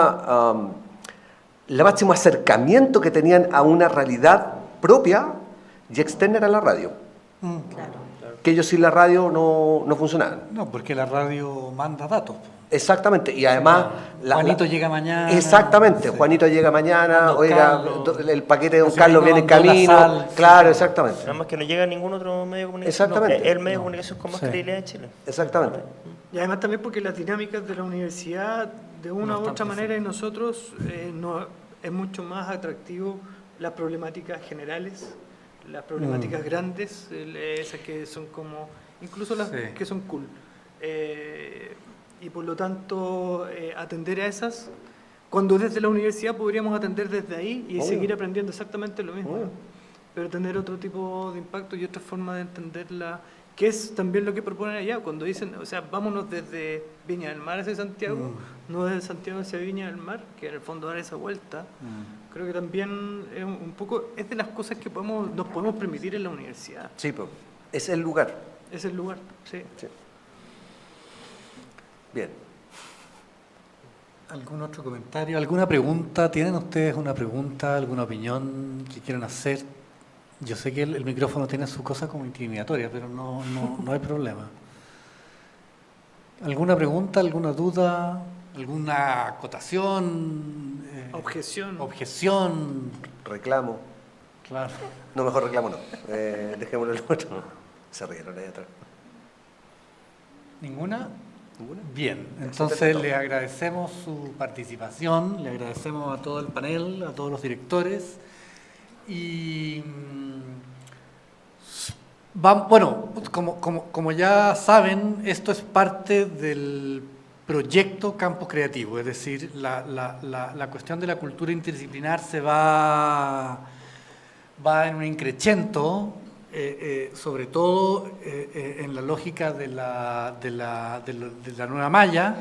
acercamiento que tenían a una realidad propia y externa era la radio. Claro. Que ellos sin la radio no funcionaban. No, porque la radio manda datos. Exactamente, y además... Juanito llega mañana. Exactamente, sí. Juanito llega mañana, oiga, el paquete de Don Carlos viene en mandó la camino. sal, Claro, sí. exactamente. Nada más que no llega a ningún otro medio de comunicación. Exactamente. No, es el medio de comunicación con más Sí. credibilidad de Chile. Exactamente. Y además también porque las dinámicas de la universidad, de una No u están otra manera, presentes. en nosotros es mucho más atractivo las problemáticas generales, las problemáticas grandes, esas que son como, incluso las Sí. que son cool. Y por lo tanto, atender a esas, cuando desde la universidad podríamos atender desde ahí y Obvio. seguir aprendiendo exactamente lo mismo. Obvio. Pero tener otro tipo de impacto y otra forma de entenderla, que es también lo que proponen allá, cuando dicen, o sea, vámonos desde Viña del Mar hacia Santiago, no desde Santiago hacia Viña del Mar, que en el fondo dar esa vuelta, creo que también es un poco, es de las cosas que nos podemos permitir en la universidad. Sí, pues, es el lugar. Es el lugar, sí. Sí. Bien. ¿Algún otro comentario? ¿Alguna pregunta? ¿Tienen ustedes una pregunta, alguna opinión que quieran hacer? Yo sé que el micrófono tiene su cosa como intimidatoria, pero no hay problema. ¿Alguna pregunta, alguna duda, alguna acotación? Objeción. Objeción. Reclamo. Claro. No, mejor reclamo no. Dejémoslo en el otro. Se rieron ahí atrás. ¿Ninguna? ¿Ninguna? Bien, entonces le agradecemos su participación, le agradecemos a todo el panel, a todos los directores y bueno, como ya saben, esto es parte del proyecto Campus Creativo, es decir, la cuestión de la cultura interdisciplinar se va en un increchento sobre todo en la lógica de la nueva malla.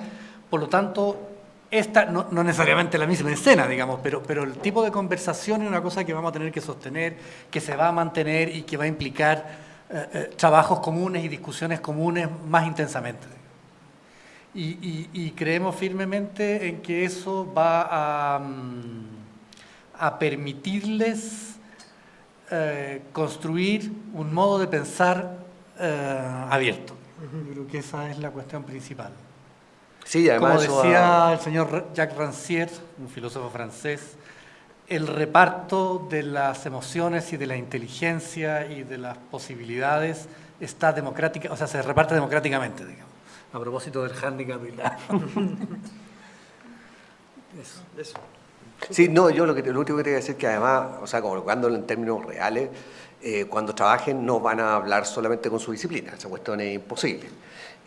Por lo tanto, esta no necesariamente la misma escena, digamos, pero el tipo de conversación es una cosa que vamos a tener que sostener, que se va a mantener y que va a implicar trabajos comunes y discusiones comunes más intensamente. Y creemos firmemente en que eso va a permitirles construir un modo de pensar abierto. Yo creo que esa es la cuestión principal. Sí, además como decía el señor Jacques Rancière, un filósofo francés, el reparto de las emociones y de la inteligencia y de las posibilidades está democrática, o sea, se reparte democráticamente, digamos, a propósito del hándicap y la... Eso. Sí, no, yo lo último que te voy a decir es que además, o sea, colocándolo en términos reales, cuando trabajen no van a hablar solamente con su disciplina, esa cuestión es imposible.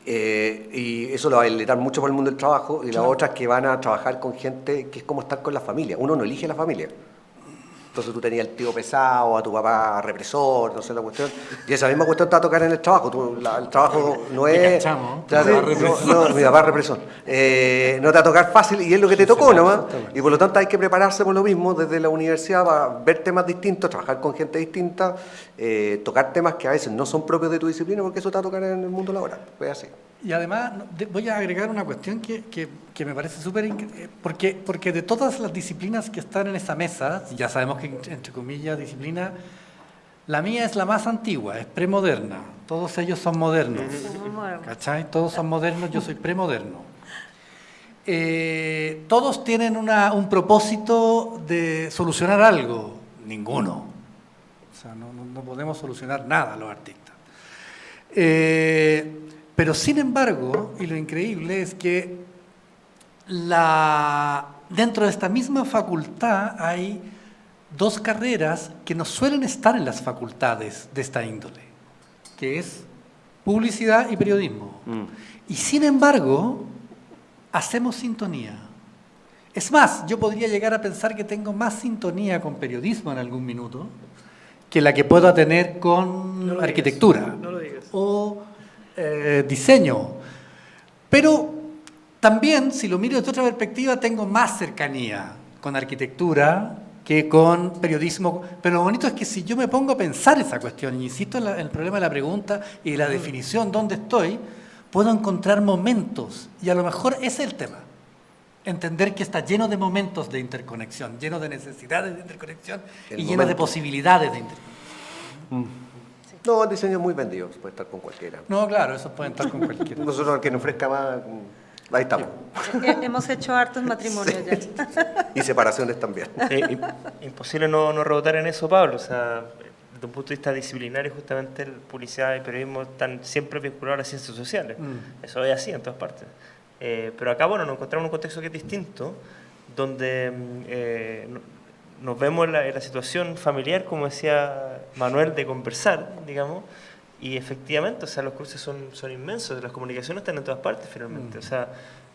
Y eso lo va a alentar mucho para el mundo del trabajo, y la otra es que van a trabajar con gente que es como estar con la familia. Uno no elige la familia. Entonces tú tenías el tío pesado, a tu papá represor, no sé la cuestión, y esa misma cuestión te va a tocar en el trabajo. El trabajo no es... Claro, no, mi papá represor. No te va a tocar fácil y es lo que te tocó nomás, y por lo tanto hay que prepararse por lo mismo desde la universidad para ver temas distintos, trabajar con gente distinta, tocar temas que a veces no son propios de tu disciplina, porque eso te va a tocar en el mundo laboral. Pues así. Y además voy a agregar una cuestión que me parece súper... Porque de todas las disciplinas que están en esa mesa, ya sabemos que, entre comillas, disciplina, la mía es la más antigua, es premoderna. Todos ellos son modernos. ¿Cachai? Todos son modernos, yo soy premoderno. Todos tienen un propósito de solucionar algo. Ninguno. O sea, no podemos solucionar nada los artistas. Pero sin embargo, y lo increíble es que dentro de esta misma facultad hay dos carreras que no suelen estar en las facultades de esta índole, que es publicidad y periodismo. Y sin embargo, hacemos sintonía. Es más, yo podría llegar a pensar que tengo más sintonía con periodismo en algún minuto que la que pueda tener con arquitectura. No lo digas. O diseño, pero también, si lo miro desde otra perspectiva, tengo más cercanía con arquitectura que con periodismo, pero lo bonito es que si yo me pongo a pensar esa cuestión, y insisto en el problema de la pregunta y de la definición dónde estoy, puedo encontrar momentos, y a lo mejor ese es el tema, entender que está lleno de momentos de interconexión, lleno de necesidades de interconexión y lleno de posibilidades de interconexión. No, el diseño es muy vendido, puede estar con cualquiera. No, claro, eso puede estar con cualquiera. Nosotros, al que nos ofrezca más, ahí estamos. Hemos hecho hartos matrimonios ya. Y separaciones también. Imposible no rebotar en eso, Pablo. O sea, desde un punto de vista disciplinario, justamente el publicidad y periodismo están siempre vinculados a las ciencias sociales. Eso es así en todas partes. Pero acá, bueno, nos encontramos en un contexto que es distinto, donde nos vemos en la situación familiar, como decía Manuel, de conversar, digamos, y efectivamente, o sea, los cruces son inmensos, las comunicaciones están en todas partes finalmente. O sea,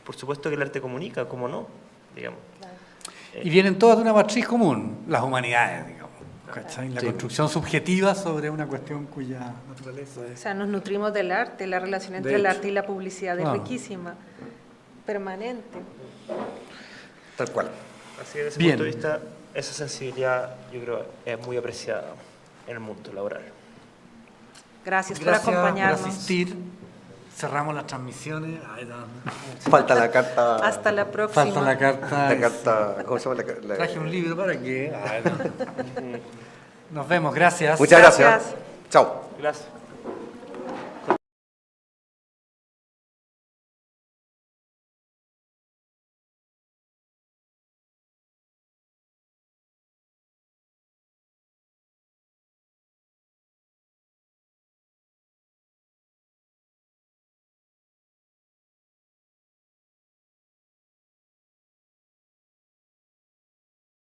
por supuesto que el arte comunica, ¿cómo no? Digamos. Y vienen todas de una matriz común, las humanidades, digamos. ¿Cachai? La construcción subjetiva sobre una cuestión cuya naturaleza es... O sea, nos nutrimos del arte, la relación entre el arte y la publicidad es riquísima, permanente. Tal cual. Así que desde ese punto de vista, esa sensibilidad, yo creo, es muy apreciada en el mundo laboral. Gracias por acompañarnos. Por asistir. Cerramos las transmisiones. Falta la carta. Hasta la próxima. Falta la carta. La carta, ¿cómo se llama? Traje un libro para que... Nos vemos, gracias. Muchas gracias. Chao. Gracias.